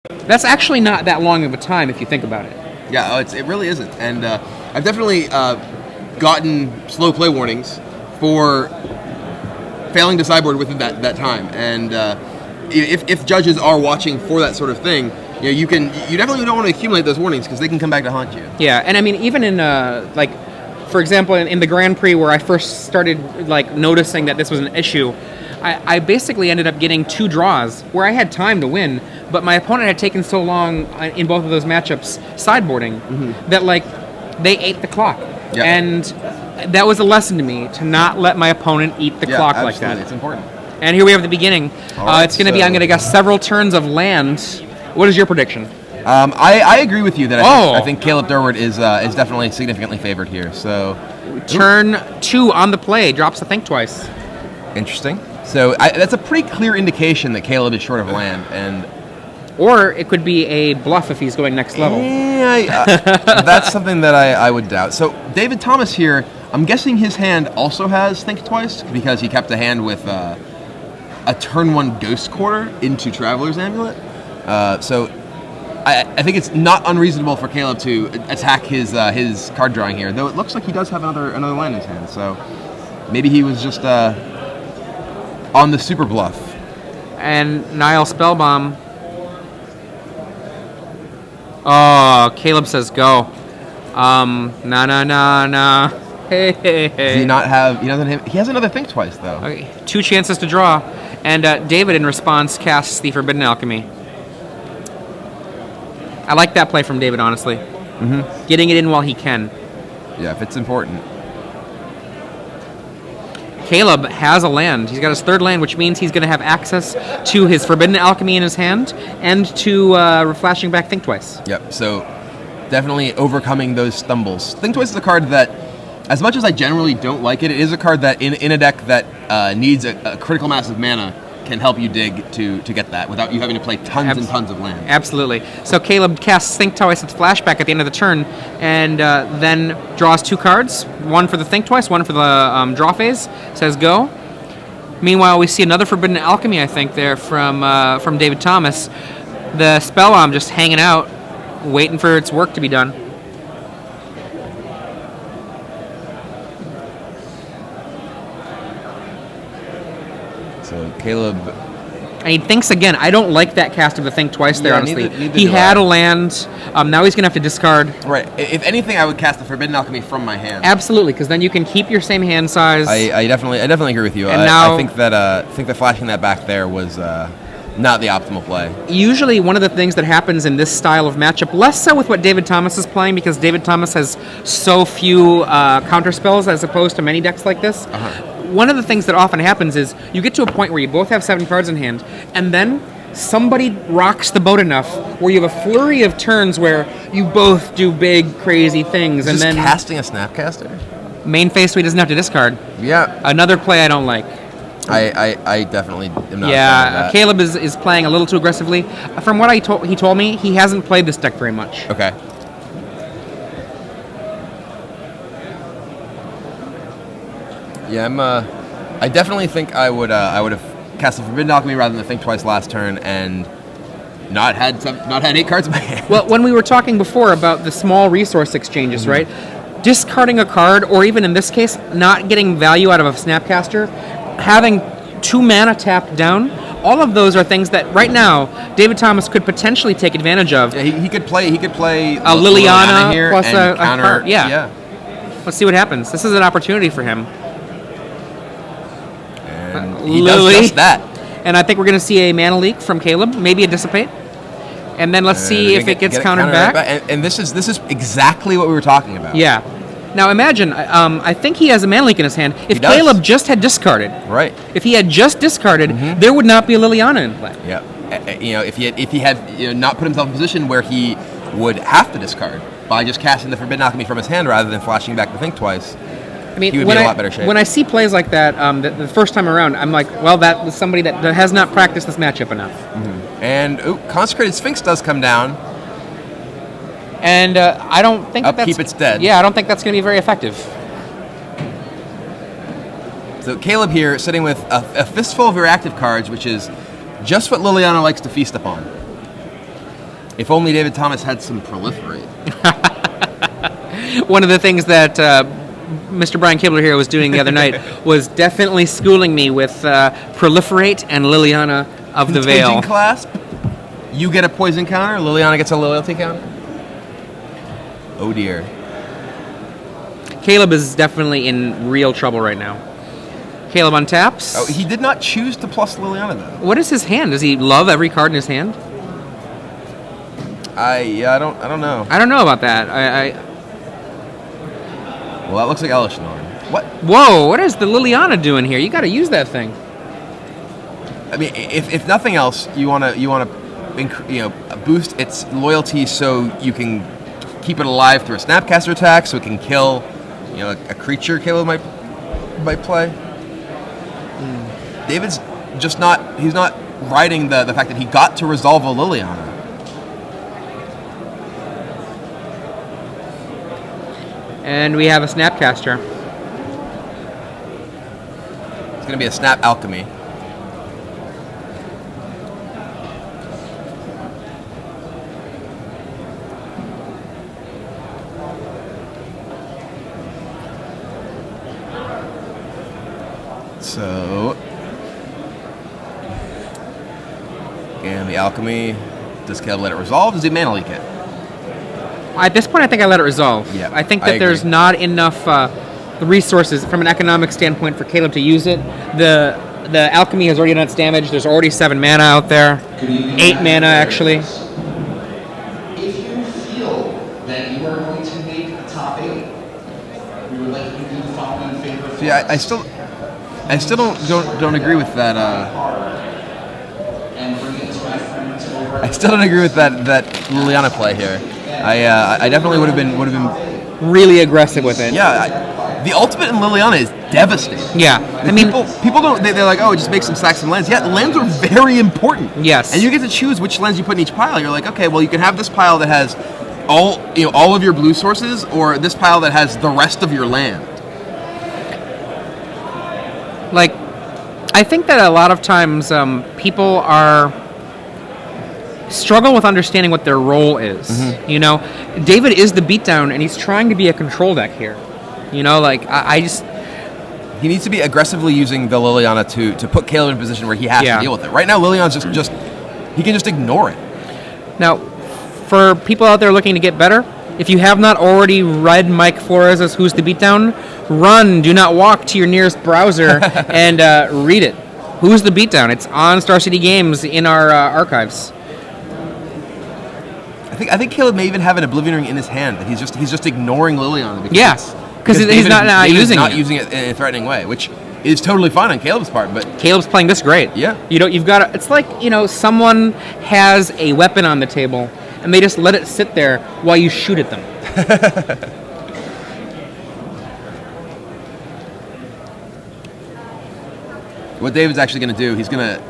That's actually not that long of a time if you think about it. Yeah, it really isn't. And I've definitely gotten slow play warnings for failing to sideboard within that time. And if judges are watching for that sort of thing, you definitely don't want to accumulate those warnings because they can come back to haunt you. Yeah, and I mean, even in for example, in the Grand Prix where I first started noticing that this was an issue, I basically ended up getting 2 draws where I had time to win, but my opponent had taken so long in both of those matchups sideboarding that they ate the clock. Yeah. And that was a lesson to me to not let my opponent eat the clock absolutely. like that. It's important. And here we have the beginning. Right, it's going to be, I'm going to guess, several turns of land. What is your prediction? I agree with you that I think Caleb Durward is definitely significantly favored here. So Turn 2 on the play, drops the think twice. Interesting. So that's a pretty clear indication that Caleb is short of land, Or it could be a bluff if he's going next level. Yeah, that's something that I would doubt. So David Thomas here, I'm guessing his hand also has think twice because he kept a hand with a turn 1 Ghost Quarter into Traveler's Amulet. So I think it's not unreasonable for Caleb to attack his card drawing here, though it looks like he does have another land in his hand. So maybe he was just on the super bluff. And Nile Spellbomb. Oh, Caleb says go. Nah. Hey. Does he not have? He doesn't have. He has another think twice though. Okay, 2 chances to draw, and David in response casts the Forbidden Alchemy. I like that play from David, honestly. Mm-hmm. Getting it in while he can. Yeah, if it's important. Caleb has a land. He's got his 3rd land, which means he's going to have access to his Forbidden Alchemy in his hand and to flashing back Think Twice. Yep, so definitely overcoming those stumbles. Think Twice is a card that, as much as I generally don't like it, it is a card that in a deck that needs a critical mass of mana can help you dig to get that without you having to play tons and tons of land. Absolutely. So Caleb casts Think Twice its flashback at the end of the turn, and then draws 2 cards, one for the Think Twice, one for the draw phase, says go. Meanwhile, we see another Forbidden Alchemy, I think, there from David Thomas. The Spellbomb just hanging out, waiting for its work to be done. So Caleb... And he thinks again. I don't like that cast of the Think Twice there, honestly. Neither he do had I. a land. Now he's going to have to discard. Right. If anything, I would cast the Forbidden Alchemy from my hand. Absolutely, because then you can keep your same hand size. I definitely agree with you. And I think that flashing that back there was not the optimal play. Usually one of the things that happens in this style of matchup, less so with what David Thomas is playing, because David Thomas has so few counter spells as opposed to many decks like this. One of the things that often happens is you get to a point where you both have 7 cards in hand, and then somebody rocks the boat enough where you have a flurry of turns where you both do big, crazy things. Just and then casting a Snapcaster? Main phase so he doesn't have to discard. Yeah. Another play I don't like. I definitely am not a fan of that. Caleb is playing a little too aggressively. From what he told me, he hasn't played this deck very much. Okay. Yeah, I definitely think I would have cast the Forbidden Alchemy rather than Think Twice last turn and not had 8 cards in my hand. Well, when we were talking before about the small resource exchanges, right? Discarding a card, or even in this case, not getting value out of a Snapcaster, having 2 mana tapped down, all of those are things that right now David Thomas could potentially take advantage of. Yeah, he could play a Liliana here plus and a counter. card. Yeah. Let's see what happens. This is an opportunity for him. And he does just that. And I think we're going to see a mana leak from Caleb, maybe a Dissipate. And then let's see if it gets countered back. And this is exactly what we were talking about. Yeah. Now imagine, I think he has a mana leak in his hand. If Caleb just had discarded, right? If he had just discarded, there would not be a Liliana in play. Yeah. If he had not put himself in a position where he would have to discard by just casting the Forbidden Alchemy from his hand rather than flashing back the Think Twice, I mean, he would be in a lot better shape. When I see plays like that, the first time around, I'm like, well, that was somebody that has not practiced this matchup enough. And Consecrated Sphinx does come down. And I don't think Upkeep, it's dead. Yeah, I don't think that's going to be very effective. So Caleb here sitting with a fistful of your active cards, which is just what Liliana likes to feast upon. If only David Thomas had some proliferate. One of the things that Mr. Brian Kibler here was doing the other night was definitely schooling me with Proliferate and Liliana of the Veil. Contagion clasp. You get a poison counter. Liliana gets a loyalty counter. Oh dear. Caleb is definitely in real trouble right now. Caleb untaps. Oh, he did not choose to plus Liliana though. What is his hand? Does he love every card in his hand? I don't know. I don't know about that. Well, that looks like Elishnorn. What? Whoa! What is the Liliana doing here? You got to use that thing. I mean, if nothing else, you wanna boost its loyalty so you can keep it alive through a Snapcaster attack, so it can kill, a creature Caleb might play. David's just not. He's not riding the fact that he got to resolve a Liliana. And we have a Snapcaster. It's going to be a Snap Alchemy. So, and the Alchemy, does Caleb let it resolve? Does he mana leak it? At this point, I think I let it resolve. Yeah, I think I that there's agree. not enough resources from an economic standpoint for Caleb to use it. The alchemy has already done its damage. There's already 7 mana out there. 8 mana, actually. If you feel that you are going to make a top 8, we would like you to do the following favor. See, I still don't agree with that. And bring it to my friends over. I still don't agree with that Liliana play here. I definitely would have been Really aggressive with it. the ultimate in Liliana is devastating. Yeah. I mean, people don't. They're like, oh, just make some stacks and lands. Yeah, lands are very important. Yes. And you get to choose which lands you put in each pile. You're like, okay, well, you can have this pile that has all of your blue sources, or this pile that has the rest of your land. like, I think that a lot of times people struggle with understanding what their role is. Mm-hmm. David is the beatdown, and he's trying to be a control deck here. I just... He needs to be aggressively using the Liliana to put Caleb in a position where he has to deal with it. Right now, Liliana's just he can just ignore it. Now, for people out there looking to get better, if you have not already read Mike Flores' Who's the Beatdown, run, do not walk to your nearest browser and read it. Who's the Beatdown? It's on Star City Games in our archives. I think Caleb may even have an Oblivion Ring in his hand that he's just ignoring Liliana. Because he's not using it in a threatening way, which is totally fine on Caleb's part. But Caleb's playing this great. Yeah. You've got to, it's like, someone has a weapon on the table and they just let it sit there while you shoot at them. What David's actually going to do, he's going to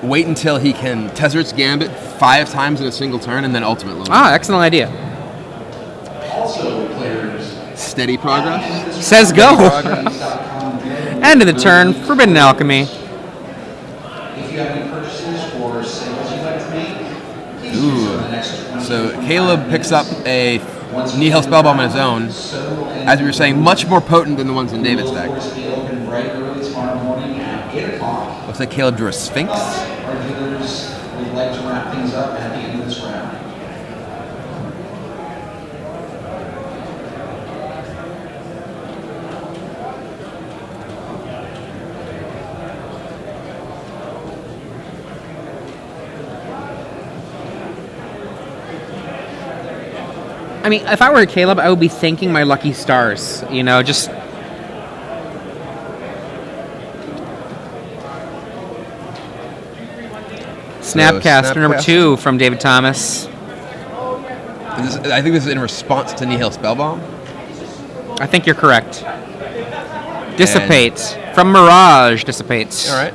wait until he can Tezzer's Gambit 5 times in a single turn and then ultimate Liliana. Excellent idea. Also, players. Steady progress. Says go. End of the turn, Forbidden Alchemy. If you have any purchases or sales you'd like to make, please do so in the next 20 So Caleb picks up a Nihil Spellbomb on his own. As we were saying, much more potent than the ones in David's deck. Doors will be open bright early tomorrow morning at 8 o'clock. Looks like Caleb drew a Sphinx. Our dealers would like to wrap things up at the end of this round. I mean, if I were Caleb, I would be thanking my lucky stars. Just... Snapcaster number 2 from David Thomas. I think this is in response to Nihil Spellbomb. I think you're correct. Dissipate. From Mirage, Dissipates. All right.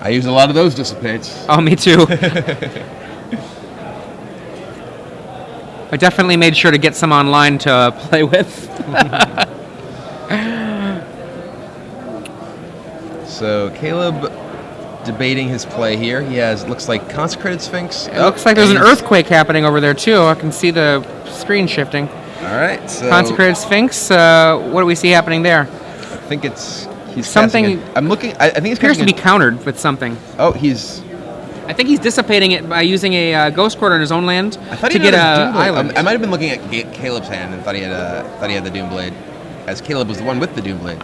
I use a lot of those Dissipates. Oh, me too. I definitely made sure to get some online to play with. So Caleb debating his play here. He has, looks like Consecrated Sphinx. It looks like there's an earthquake happening over there, too. I can see the screen shifting. All right, so... Consecrated Sphinx, what do we see happening there? I think it's... He's something... I'm looking... I think it's appears to be countered with something. Oh, he's... I think he's dissipating it by using a Ghost Quarter on his own land to get an island. I might have been looking at Caleb's hand and thought he had the Doom Blade, as Caleb was the one with the Doom Blade.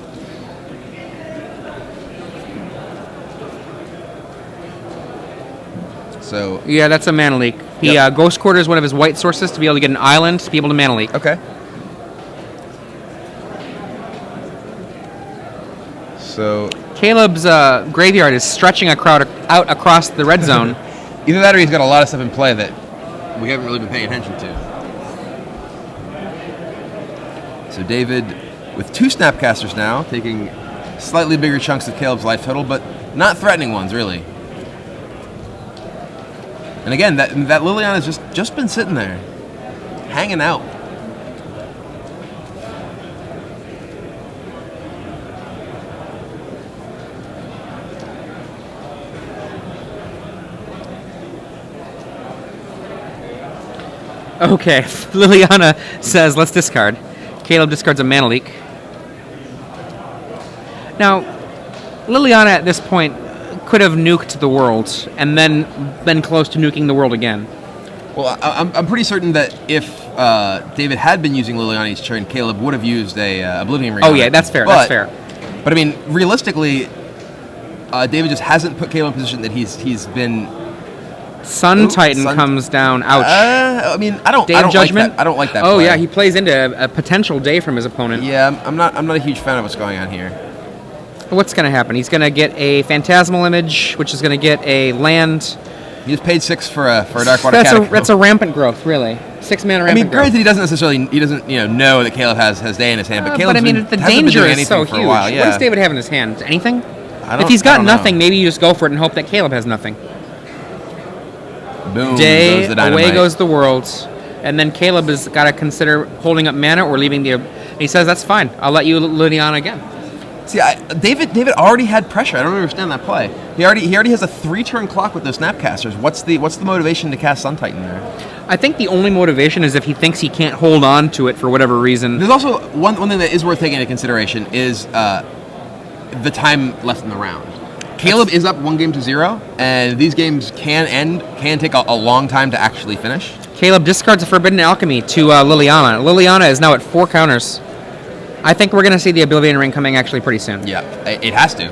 So yeah, that's a mana leak. He Ghost Quarter is one of his white sources to be able to get an island to be able to mana leak. Okay. So Caleb's graveyard is stretching a crowd out across the red zone. Either that or he's got a lot of stuff in play that we haven't really been paying attention to. So David, with 2 Snapcasters now, taking slightly bigger chunks of Caleb's life total, but not threatening ones, really. And again, that Liliana's just been sitting there, hanging out. Okay, Liliana says, let's discard. Caleb discards a mana leak. Now, Liliana at this point could have nuked the world and then been close to nuking the world again. Well, I'm pretty certain that if David had been using Liliana each turn, Caleb would have used a Oblivion Ring. Oh yeah, that's fair. That's fair. But I mean, realistically, David just hasn't put Caleb in a position that he's been. Sun Titan comes down. Ouch. I mean, I don't Judgment? like that. I don't like that. Oh play. yeah, he plays into a potential day from his opponent. Yeah, I'm not a huge fan of what's going on here. What's going to happen? He's going to get a Phantasmal Image, which is going to get a land. He just paid 6 for a Darkwater Catacomb. That's a rampant growth, really. 6 mana rampant. I mean, granted, he doesn't know that Caleb has day in his hand, but Caleb's I mean, the danger is so huge. While, yeah. What does David have in his hand? Anything? If he's got nothing, maybe you just go for it and hope that Caleb has nothing. Boom, Day, goes the dynamite. away goes the world. And then Caleb has got to consider holding up mana or leaving the... He says, that's fine. I'll let you Liliana again. See, David already had pressure. I don't understand that play. He already has a 3-turn clock with those Snapcasters. What's the motivation to cast Sun Titan there? I think the only motivation is if he thinks he can't hold on to it for whatever reason. There's also one thing that is worth taking into consideration is the time left in the round. Caleb is up 1-0, and these games can take a long time to actually finish. Caleb discards a Forbidden Alchemy to Liliana. Liliana is now at 4 counters. I think we're going to see the Oblivion Ring coming actually pretty soon. Yeah, it has to.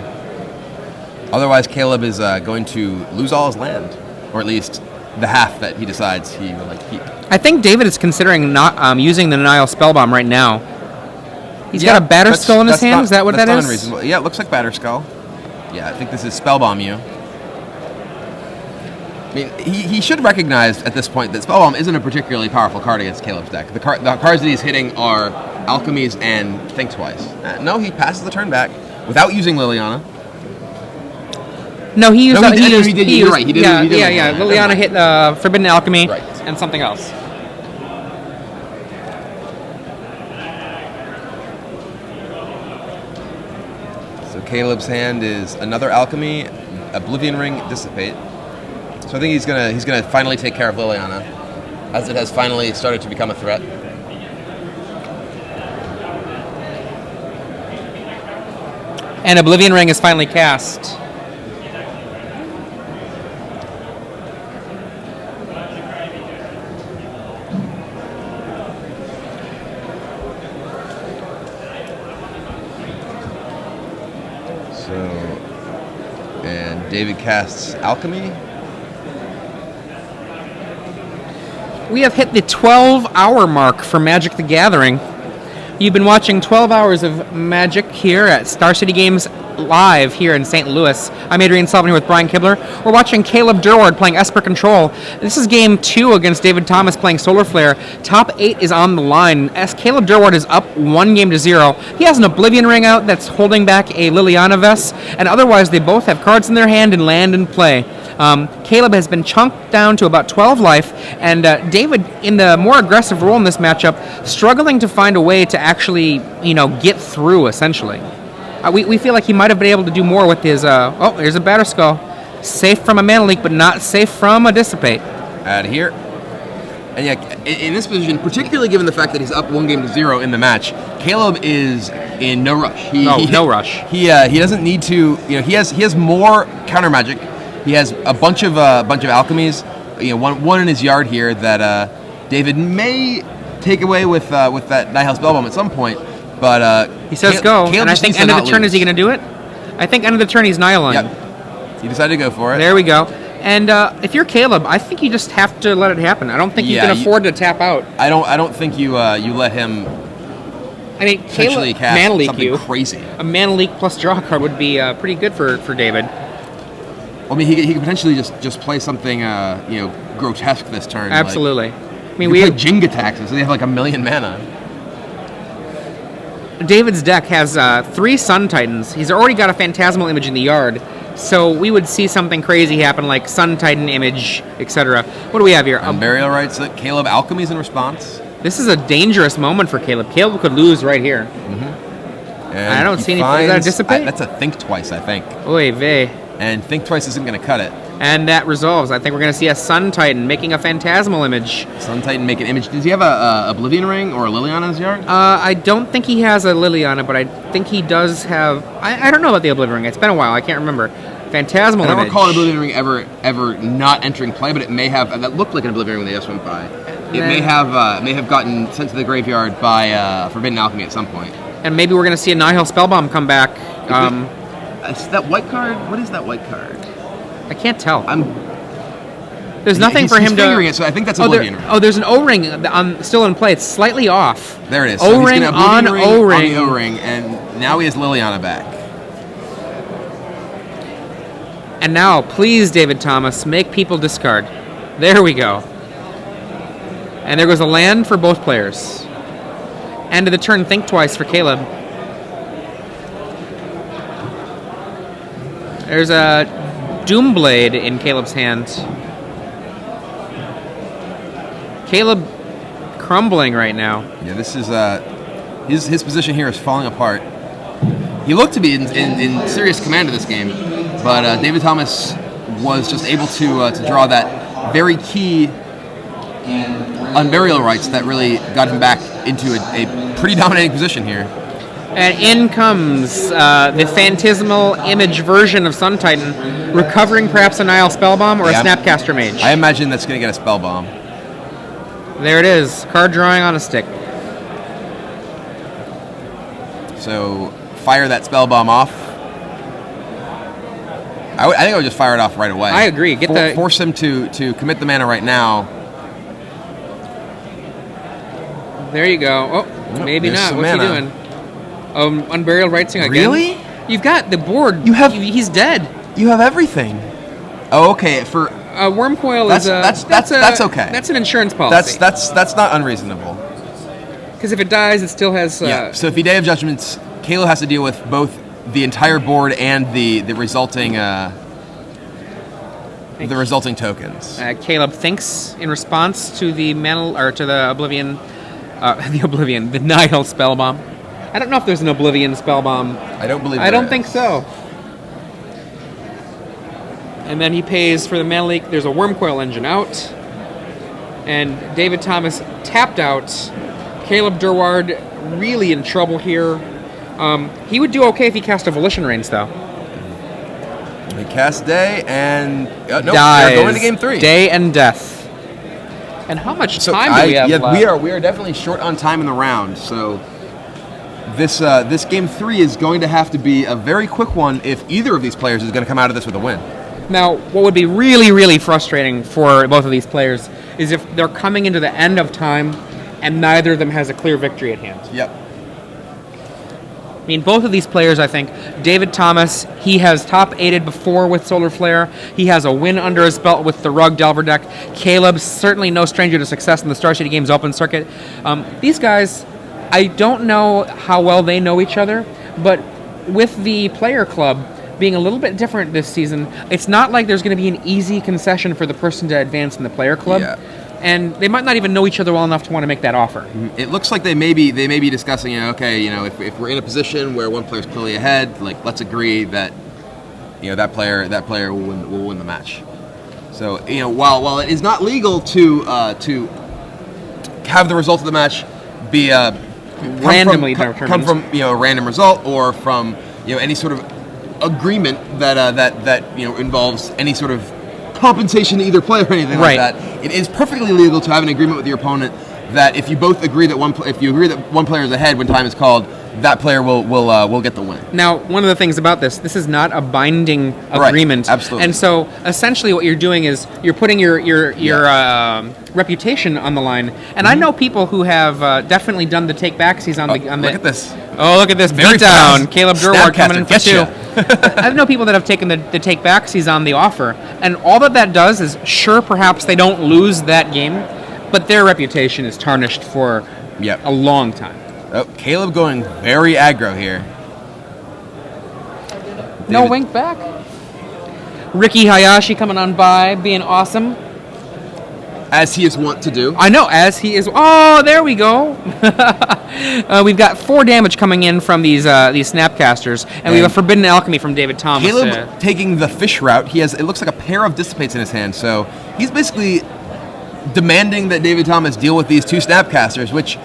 Otherwise, Caleb is going to lose all his land, or at least the half that he decides he would like to keep. I think David is considering not using the Denial Spellbomb right now. He's got a Batterskull in his hand. Is that what that is? Unreasonable. Yeah, it looks like Batterskull. Yeah, I think this is Spellbomb you. I mean, he should recognize at this point that Spellbomb isn't a particularly powerful card against Caleb's deck. The cards that he's hitting are Alchemies and Think Twice. No, he passes the turn back without using Liliana. No, he used. He did. You're right. He did. Yeah. Liliana hit Forbidden Alchemy and something else. So Caleb's hand is another Alchemy, Oblivion Ring, Dissipate. So I think he's gonna finally take care of Liliana, as it has finally started to become a threat. And Oblivion Ring is finally cast. So, and David casts Alchemy. We have hit the 12-hour mark for Magic the Gathering. You've been watching 12 hours of Magic here at Star City Games Live here in St. Louis. I'm Adrian Sullivan here with Brian Kibler. We're watching Caleb Durward playing Esper Control. This is game 2 against David Thomas playing Solar Flare. Top 8 is on the line as Caleb Durward is up 1-0. He has an Oblivion Ring out that's holding back a Liliana Vess, and otherwise they both have cards in their hand and land in play. Caleb has been chunked down to about 12 life, and David, in the more aggressive role in this matchup, struggling to find a way to actually, get through, essentially. We feel like he might have been able to do more with his... here's a Batterskull. Safe from a mana leak, but not safe from a dissipate. Out of here. And yeah, in this position, particularly given the fact that he's up 1-0 in the match, Caleb is in no rush. No rush. He doesn't need to. He has more counter magic. He has a bunch of alchemies. One in his yard here that David may take away with that Nihil Spellbomb at some point. But he says go, and I think end of the turn is he going to do it? I think end of the turn he's Nihiling. Yep. He decided to go for it. There we go. And if you're Caleb, I think you just have to let it happen. I don't think you can afford to tap out. I don't think you let him. I mean, Caleb cast mana leak something crazy. A mana leak plus draw card would be pretty good for David. Well, I mean, he could potentially just play something grotesque this turn. Absolutely. I mean, we play Jenga taxes, so they have like 1 million mana. David's deck has 3 Sun Titans. He's already got a Phantasmal Image in the yard. So we would see something crazy happen, like Sun Titan Image, etc. What do we have here? Burial Rites. Caleb alchemies in response. This is a dangerous moment for Caleb. Caleb could lose right here. Mm-hmm. I don't see anything. Is that a dissipate? That's a Think Twice, I think. Oy vey. And Think Twice isn't going to cut it. And that resolves. I think we're going to see a Sun Titan making a Phantasmal Image. Sun Titan make an image. Does he have a Oblivion Ring or a Liliana in his yard? I don't think he has a Liliana, but I think he does have... I don't know about the Oblivion Ring. It's been a while. I can't remember. Phantasmal Image. I don't recall an Oblivion Ring ever not entering play, but it may have. That looked like an Oblivion Ring when they just went by. It may have gotten sent to the graveyard by Forbidden Alchemy at some point. And maybe we're going to see a Nihil Spellbomb come back. That white card? What is that white card? I can't tell. There's nothing for him he's to... fingering it, so I think that's Oblivion Ring. There's an O-Ring still in play. It's slightly off. There it is. O-Ring so on O-Ring. On the O-Ring, and now he has Liliana back. And now, please, David Thomas, make people discard. There we go. And there goes a land for both players. End of the turn, Think Twice for Caleb. There's a Doomblade in Caleb's hand. Caleb crumbling right now. Yeah, this is his position here is falling apart. He looked to be in serious command of this game, but David Thomas was just able to draw that very key Unburial Rites that really got him back into a pretty dominating position here. And in comes the Phantasmal Image version of Sun Titan, recovering perhaps a Nihil Spellbomb or a Snapcaster Mage. I imagine that's going to get a Spellbomb. There it is, card drawing on a stick. So fire that Spellbomb off. I think I would just fire it off right away. I agree. Force him to commit the mana right now. There you go. Oh, maybe not. What's mana. he doing? Unburial Rightsing again. Really? You've got the board. He's dead. You have everything. Oh, okay. For Wormcoil that's is okay. That's an insurance policy. That's not unreasonable. Because if it dies, it still has. Yeah. So if he Day of Judgments, Caleb has to deal with both the entire board and the resulting tokens. Caleb thinks in response to the Oblivion, the Nihil Spellbomb. I don't know if there's an Oblivion Spellbomb. I don't believe. I don't think so. And then he pays for the mana leak. There's a Wormcoil Engine out, and David Thomas tapped out. Caleb Durward really in trouble here. He would do okay if he cast a Volition Reigns, though. He casts Day and dies. They're going to game 3. Day and death. And how much time do we have left? We are definitely short on time in the round. So this game 3 is going to have to be a very quick one if either of these players is going to come out of this with a win. Now, what would be really, really frustrating for both of these players is if they're coming into the end of time and neither of them has a clear victory at hand. Yep. I mean, both of these players, I think, David Thomas, he has top-8'd before with Solar Flare. He has a win under his belt with the Rug Delver deck. Caleb, certainly no stranger to success in the Star City Games Open Circuit. These guys, I don't know how well they know each other, but with the player club being a little bit different this season, it's not like there's going to be an easy concession for the person to advance in the player club. Yeah. And they might not even know each other well enough to want to make that offer. It looks like they may be discussing, if we're in a position where one player's clearly ahead, like let's agree that that player will win the match. So while it is not legal to have the result of the match be randomly come from a random result or from any sort of agreement that involves any sort of compensation to either player or anything like that. It is perfectly legal to have an agreement with your opponent that if you both agree that one player is ahead when time is called, that player will get the win. Now, one of the things about this is not a binding agreement. Right, absolutely. And so, essentially, what you're doing is you're putting your reputation on the line. And I know people who have definitely done the take-backsies on the... Look at this. Oh, look at this beatdown. Caleb Durward coming in for 2. I know people that have taken the take-backsies on the offer. And all that does is, sure, perhaps they don't lose that game, but their reputation is tarnished for a long time. Oh, Caleb going very aggro here. No wink back. Ricky Hayashi coming on by, being awesome. As he is wont to do. I know, as he is. Oh, there we go. We've got 4 damage coming in from these Snapcasters, and we have a Forbidden Alchemy from David Thomas. Caleb taking the fish route. It looks like a pair of Dissipates in his hand, so he's basically demanding that David Thomas deal with these 2 Snapcasters, which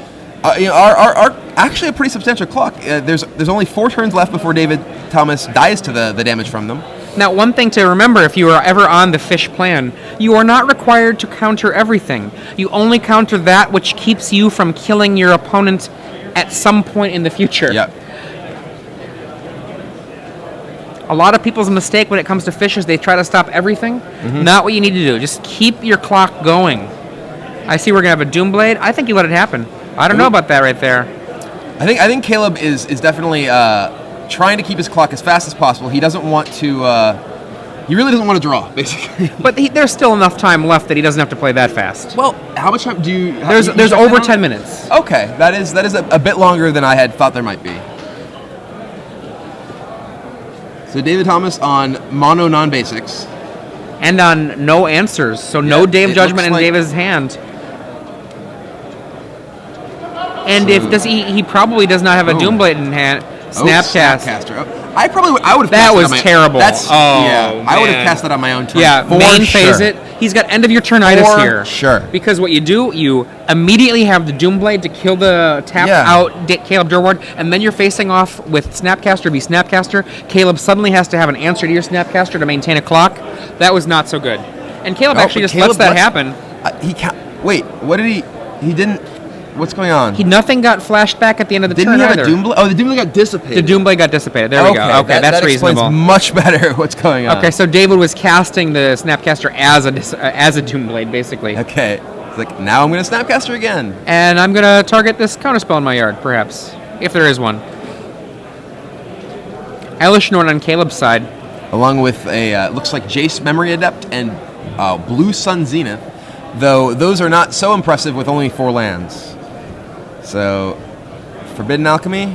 are actually a pretty substantial clock. There's only 4 turns left before David Thomas dies to the damage from them. Now, one thing to remember if you are ever on the fish plan, you are not required to counter everything. You only counter that which keeps you from killing your opponent at some point in the future. Yep. A lot of people's mistake when it comes to fish is they try to stop everything. Mm-hmm. Not what you need to do. Just keep your clock going. I see we're going to have a Doomblade. I think you let it happen. I don't know about that right there. I think Caleb is definitely trying to keep his clock as fast as possible. He doesn't want to. He really doesn't want to draw, basically. But there's still enough time left that he doesn't have to play that fast. Well, how much time do you? There's over 10 minutes. Okay, that is a bit longer than I had thought there might be. So David Thomas on mono non-basics. And on no answers, so no Dave Judgment in David's hand. And he probably does not have a Doomblade in hand. Snapcaster. I would have. That was terrible. I would have cast that on my own turn. Yeah, main phase it. He's got end of your turnitis here. Sure. Because what you do, you immediately have the Doomblade to kill the tap out Caleb Durward, and then you're facing off with Snapcaster v Snapcaster. Caleb suddenly has to have an answer to your Snapcaster to maintain a clock. That was not so good. And Caleb actually just lets that happen. Wait, what did he? He didn't. What's going on? Nothing got flashed back at the end of the turn either. Didn't he have a Doomblade? Oh, the Doomblade got dissipated. The Doomblade got dissipated. There we go. Okay, that's reasonable. Explains much better what's going on. Okay, so David was casting the Snapcaster as a Doomblade, basically. Okay. It's like, now I'm going to Snapcaster again. And I'm going to target this counterspell in my yard, perhaps. If there is one. Elish Norn on Caleb's side. Along with looks like Jace Memory Adept and Blue Sun Zenith. Though those are not so impressive with only 4 lands. So, Forbidden Alchemy.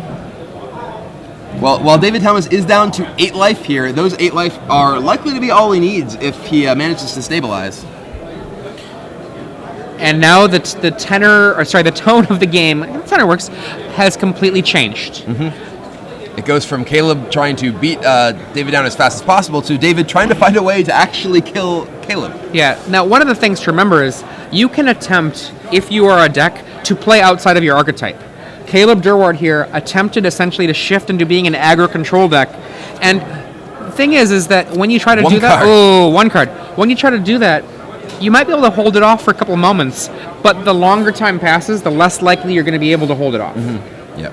Well, while David Thomas is down to 8 life here, those 8 life are likely to be all he needs if he manages to stabilize. And now the tone of the game, the tenor works, has completely changed. Mm-hmm. It goes from Caleb trying to beat David down as fast as possible to David trying to find a way to actually kill Caleb. Yeah. Now, one of the things to remember is you can attempt, if you are a deck, to play outside of your archetype. Caleb Durward here attempted essentially to shift into being an aggro control deck. And the thing is that when you try to do that... Oh, 1 card. When you try to do that, you might be able to hold it off for a couple of moments, but the longer time passes, the less likely you're going to be able to hold it off. Mm-hmm. Yep.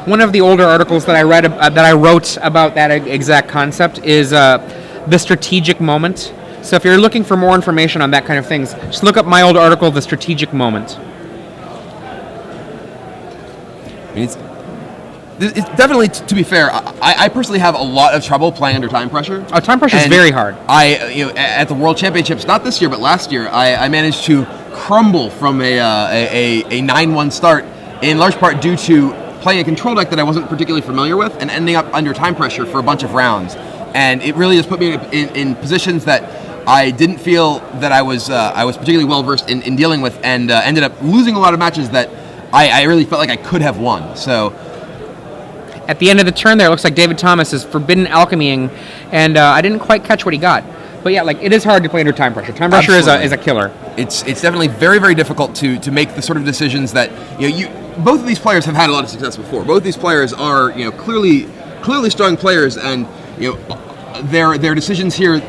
One of the older articles that I read that I wrote about that exact concept is the strategic moment. So if you're looking for more information on that kind of things, just look up my old article, The Strategic Moment. It's definitely, to be fair, I personally have a lot of trouble playing under time pressure. Oh, time pressure is very hard. At the World Championships, not this year, but last year, I managed to crumble from a 9-1 start, in large part due to playing a control deck that I wasn't particularly familiar with and ending up under time pressure for a bunch of rounds. And it really just put me in positions that I didn't feel that I was particularly well versed in dealing with, and ended up losing a lot of matches that I really felt like I could have won. So At the end of the turn there, it looks like David Thomas is forbidden alchemying, and I didn't quite catch what he got. But yeah, like, it is hard to play under time pressure. Time pressure is a killer. It's definitely very, very difficult to make the sort of decisions that both of these players have had a lot of success before. Both of these players are clearly strong players, and their decisions here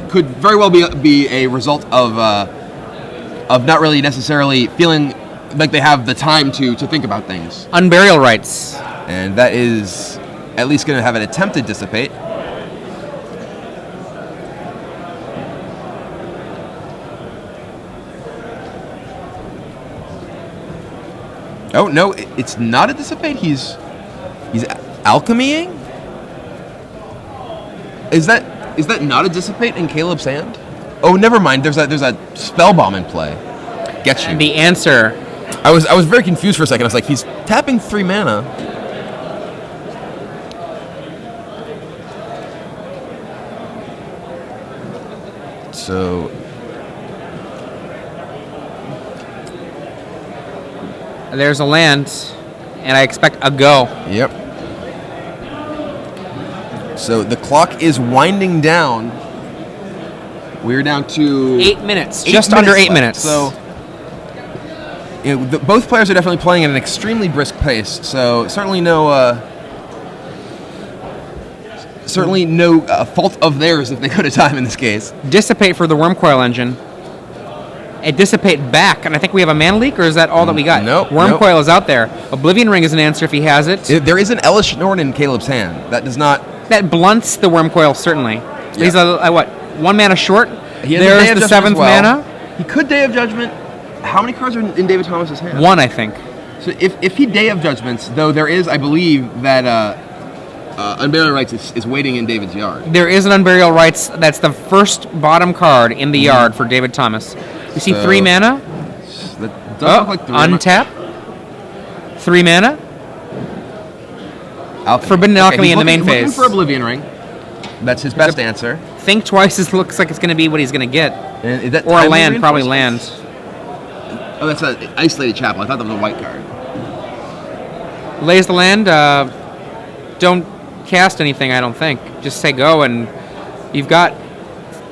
could very well be a result of not really necessarily feeling like they have the time to think about things. Unburial rights. And that is at least going to have an attempt to dissipate. Oh no, it's not a dissipate. He's alchemying. Is that not a dissipate in Caleb's hand? Oh, never mind. There's a spell bomb in play. Get you. And the answer. I was very confused for a second. I was like, he's tapping 3 mana. So There's a land, and I expect a go. Yep. So the clock is winding down. We're down to 8 minutes, just under 8 left. minutes. So both players are definitely playing at an extremely brisk pace. So certainly no fault of theirs if they go to time in this case. Dissipate for the Wormcoil engine. A Dissipate back, and I think we have a mana leak, or is that all that we got? Nope. Wormcoil is out there. Oblivion Ring is an answer if he has it. There is an Elish Norn in Caleb's hand. That does not... That blunts the Wormcoil, certainly. Yeah. He's what, 1 mana short? He has There's Day of the Judgment 7th as well. mana. He could Day of Judgment. How many cards are in David Thomas's hand? 1, I think. So if he Day of Judgments, though there is, I believe, that Unburial Rights is waiting in David's yard. There is an Unburial Rights. That's the first bottom card in the yard for David Thomas. You see 3 mana? That does look like 3 mana. Untap. 3 mana. Alchemy. Forbidden Alchemy in the main He's looking phase. for Oblivion Ring. That's his best answer. Think twice. Looks like it's going to be what he's going to get. And is that Or a timely land, probably reinforcements? land. Oh, that's an Isolated Chapel. I thought that was a white card. Lays the land. Don't cast anything, I don't think. Just say go, and you've got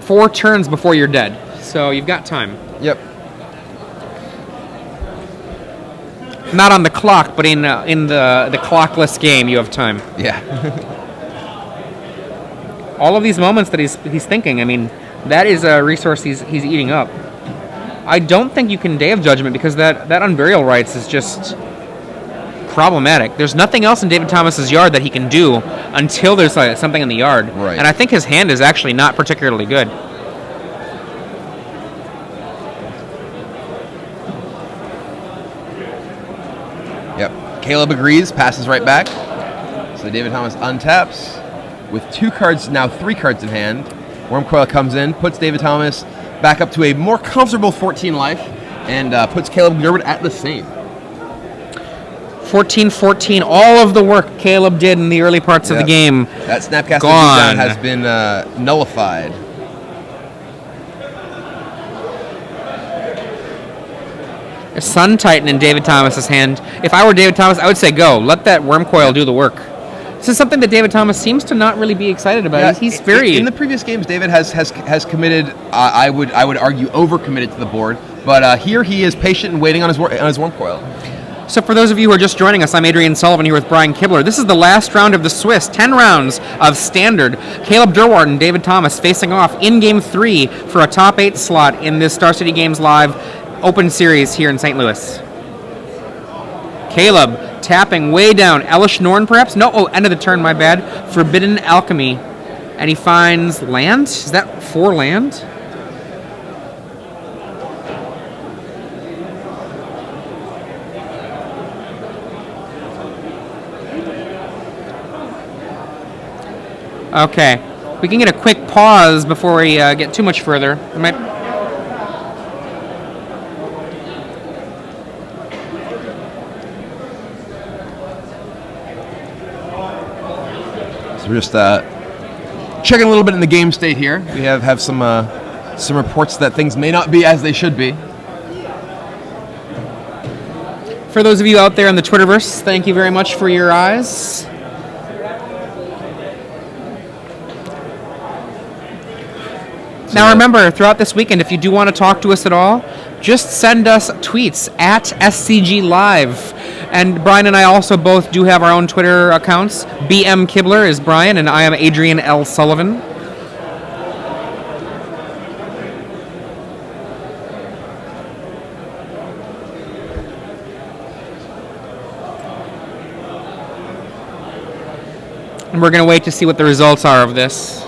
4 turns before you're dead. So you've got time. Yep. Not on the clock, but in the clockless game, you have time. Yeah. All of these moments that he's thinking, I mean, that is a resource he's eating up. I don't think you can Day of Judgment because that Unburial Rights is just problematic. There's nothing else in David Thomas's yard that he can do until there's something in the yard. Right. And I think his hand is actually not particularly good. Yep. Caleb agrees, passes right back. So David Thomas untaps with 2 cards, now 3 cards in hand. Wormcoil comes in, puts David Thomas back up to a more comfortable 14 life, and puts Caleb Durward at the same. 14-14, all of the work Caleb did in the early parts of the game. That Snapcaster Gone. beatdown has been nullified. A Sun Titan in David Thomas's hand. If I were David Thomas, I would say go. Let that Wormcoil do the work. This is something that David Thomas seems to not really be excited about. Yeah, He's very... In the previous games, David has committed, I would argue, overcommitted to the board. But here he is patient and waiting on his Wormcoil. So for those of you who are just joining us, I'm Adrian Sullivan here with Brian Kibler. This is the last round of the Swiss, 10 rounds of Standard. Caleb Durward and David Thomas facing off in Game 3 for a top 8 slot in this Star City Games Live Open Series here in St. Louis. Caleb tapping way down. Elish Norn, perhaps? No, end of the turn, my bad. Forbidden Alchemy. And he finds land? Is that 4 land? Okay. We can get a quick pause before we get too much further. We're just checking a little bit in the game state here. We have some reports that things may not be as they should be. For those of you out there in the Twitterverse, thank you very much for your eyes. Now remember, throughout this weekend, if you do want to talk to us at all, just send us tweets at SCG Live. And Brian and I also both do have our own Twitter accounts. BM Kibler is Brian, and I am Adrian L. Sullivan. And we're going to wait to see what the results are of this.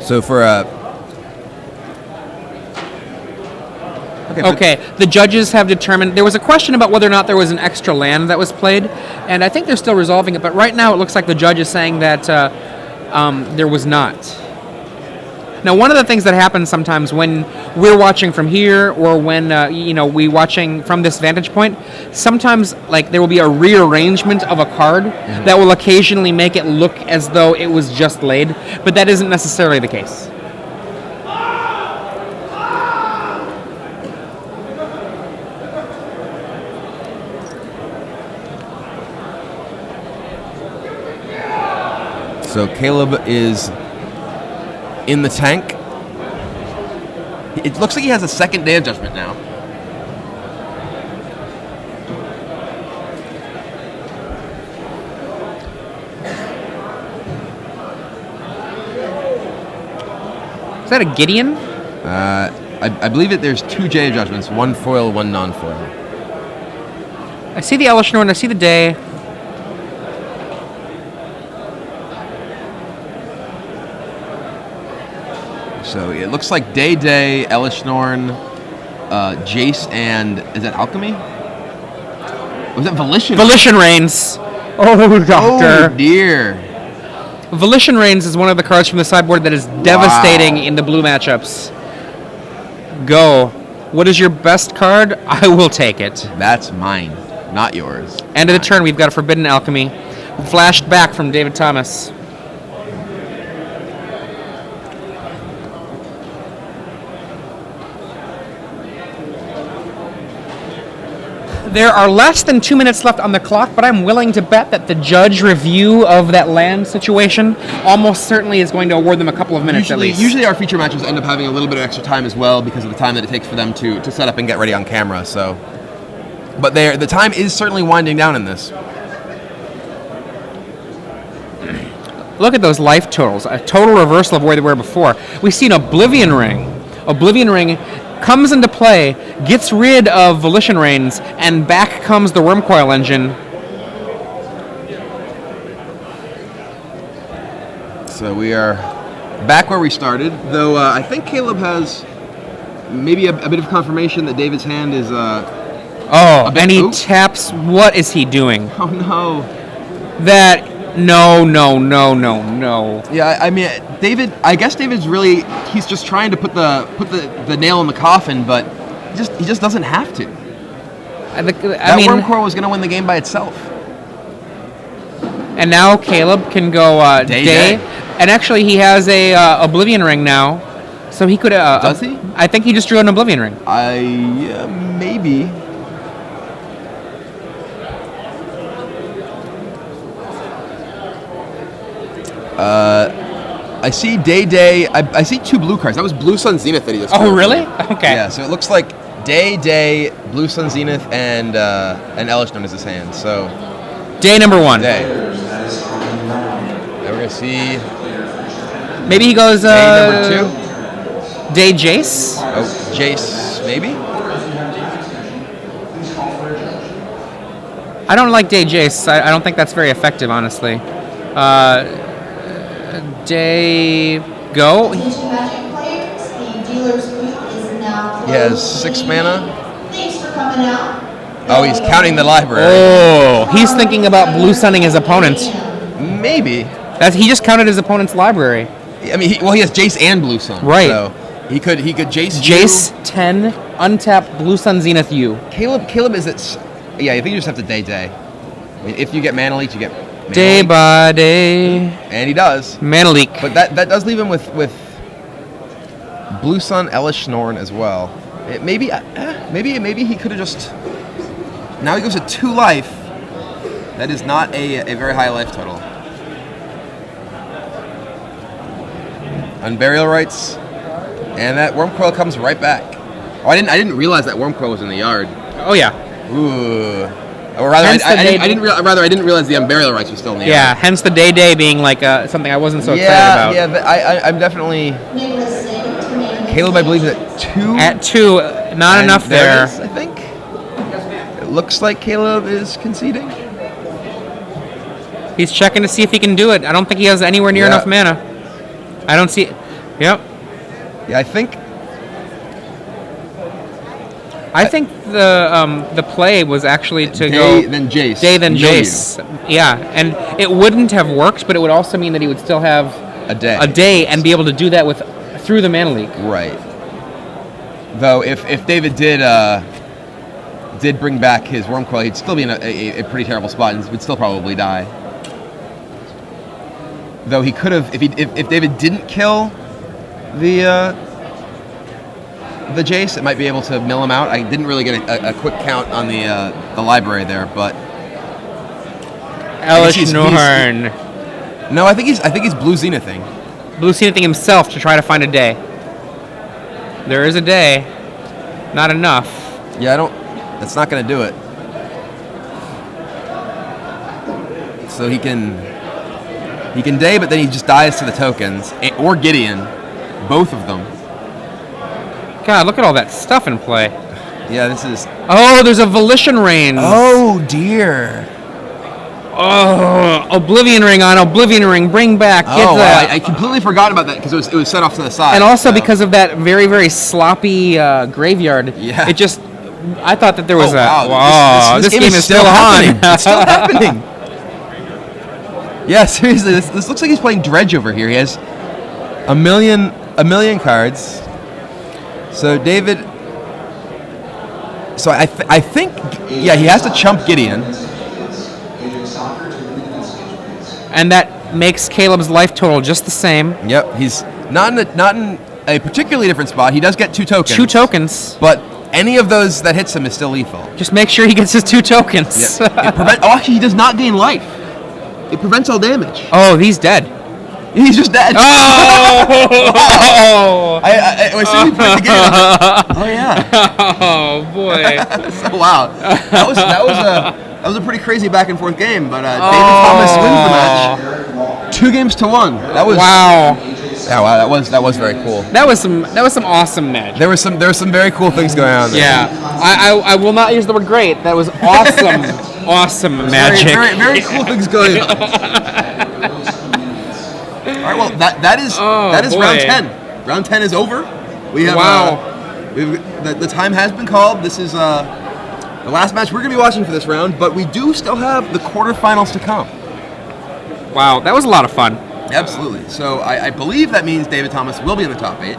So for Okay, the judges have determined there was a question about whether or not there was an extra land that was played, and I think they're still resolving it. But right now, it looks like the judge is saying that there was not. Now, one of the things that happens sometimes when we're watching from here, or when we watching from this vantage point, sometimes like there will be a rearrangement of a card that will occasionally make it look as though it was just laid, but that isn't necessarily the case. So Caleb is in the tank. It looks like he has a second day of judgment now. Is that a Gideon? I believe that there's 2 J judgments, 1 foil, 1 non-foil. I see the Elishnorn, I see the Day. So it looks like Day, Elishnorn, Jace, and is that Alchemy? Was that Volition? Volition Reigns. Oh, Doctor. Oh, dear. Volition Reigns is one of the cards from the sideboard that is devastating in the blue matchups. Go. What is your best card? I will take it. That's mine, not yours. End of the turn, we've got a Forbidden Alchemy. Flashed back from David Thomas. There are less than 2 minutes left on the clock, but I'm willing to bet that the judge review of that land situation almost certainly is going to award them a couple of minutes at least. Usually our feature matches end up having a little bit of extra time as well because of the time that it takes for them to set up and get ready on camera. So, but the time is certainly winding down in this. Look at those life totals. A total reversal of where they were before. We see an Oblivion Ring. Oblivion Ring comes into play, gets rid of Volition Reigns, and back comes the Wormcoil Engine. So we are back where we started, though I think Caleb has maybe a bit of confirmation that David's hand is and he taps. What is he doing? Oh no. No. Yeah, I mean, David. I guess David's he's just trying to put the nail in the coffin, but he just doesn't have to. Wormcoil was going to win the game by itself. And now Caleb can go day. And actually, he has a Oblivion Ring now, so he could. Does he? I think he just drew an Oblivion Ring. Maybe. I see Day. I see 2 blue cards. That was Blue Sun Zenith that he just. Oh, really? Okay. Yeah. So it looks like Day, Blue Sun Zenith, and Elishnorn is his hand. So. Day number 1. Day. Now we're gonna see. Maybe he goes. Day number 2. Day Jace. Oh, Jace, maybe. I don't like Day Jace. I don't think that's very effective, honestly. Day go. He has 6 mana. Thanks for coming out. Oh, he's counting the library. Oh, he's thinking about blue sunning his opponent. Maybe. He just counted his opponent's library. I mean, he has Jace and Blue Sun. Right. So he could Jace. Jace 10, untapped Blue Sun Zenith U. Caleb is it? Yeah, I think you just have to day. I mean, if you get Mana Leak, you get Mana Day Leak. by day. And he does. Mana Leak. But that does leave him with Blue Sun, Elish Norn as well. Maybe he could have just. Now he goes to 2 life. That is not a very high life total. Unburial Rites, and that Wormcoil comes right back. Oh, I didn't realize that Wormcoil was in the yard. Oh yeah. Ooh. Or rather, I didn't realize the Unburial Rites was still in the yard. Yeah. Hence the day being like something I wasn't so excited about. Yeah, but I'm definitely. Caleb, I believe, is at 2. At 2, not And enough there. it is, I think. It looks like Caleb is conceding. He's checking to see if he can do it. I don't think he has anywhere near enough mana. I don't see. Yep. Yeah, I think the play was actually to Day, go then Jace. Day then No Jace. Yeah, and it wouldn't have worked, but it would also mean that he would still have A day. a day and be able to do that through the Mana Leak. Right. Though if David did bring back his Wormcoil, he'd still be in a pretty terrible spot and would still probably die. Though he could have, if David didn't kill the Jace, it might be able to mill him out. I didn't really get a quick count on the library there, but Elish Norn. No, I think he's Blue Zenithing. Blue Zenithing himself to try to find a day. There is a day. Not enough. Yeah, that's not going to do it. So he can day, but then he just dies to the tokens. Or Gideon. Both of them. God, look at all that stuff in play. Yeah, this is... Oh, there's a Volition Rain. Oh, dear. Oh, Oblivion Ring on Oblivion Ring. Bring back. Get that. I completely forgot about that because it was set off to the side. And also because of that very, very sloppy graveyard. Yeah. It just... I thought that there was wow. This game is still on. It's still happening. Yeah, seriously, this looks like he's playing Dredge over here. He has a million cards. So David, I think he has to chump Gideon, and that makes Caleb's life total just the same. Yep, he's not in a particularly different spot. He does get 2 tokens. 2 tokens, but any of those that hits him is still lethal. Just make sure he gets his 2 tokens. Yeah. Actually, he does not gain life. It prevents all damage. Oh, he's dead. He's just dead. Oh! I as soon as he put it together, I was like, oh yeah. Oh boy. So, wow. That was a pretty crazy back and forth game, but David Thomas wins the match. 2 games to 1. That was wow. Yeah, wow. That was very cool. That was some awesome magic. There were some very cool things going on there. Yeah. I will not use the word great. That was awesome. Awesome magic. Very, very cool things going on. All right, well, that is boy. round 10. Round 10 is over. We have the time has been called. This is the last match we're going to be watching for this round, but we do still have the quarterfinals to come. Wow, that was a lot of fun. Absolutely. So I believe that means David Thomas will be in the top 8.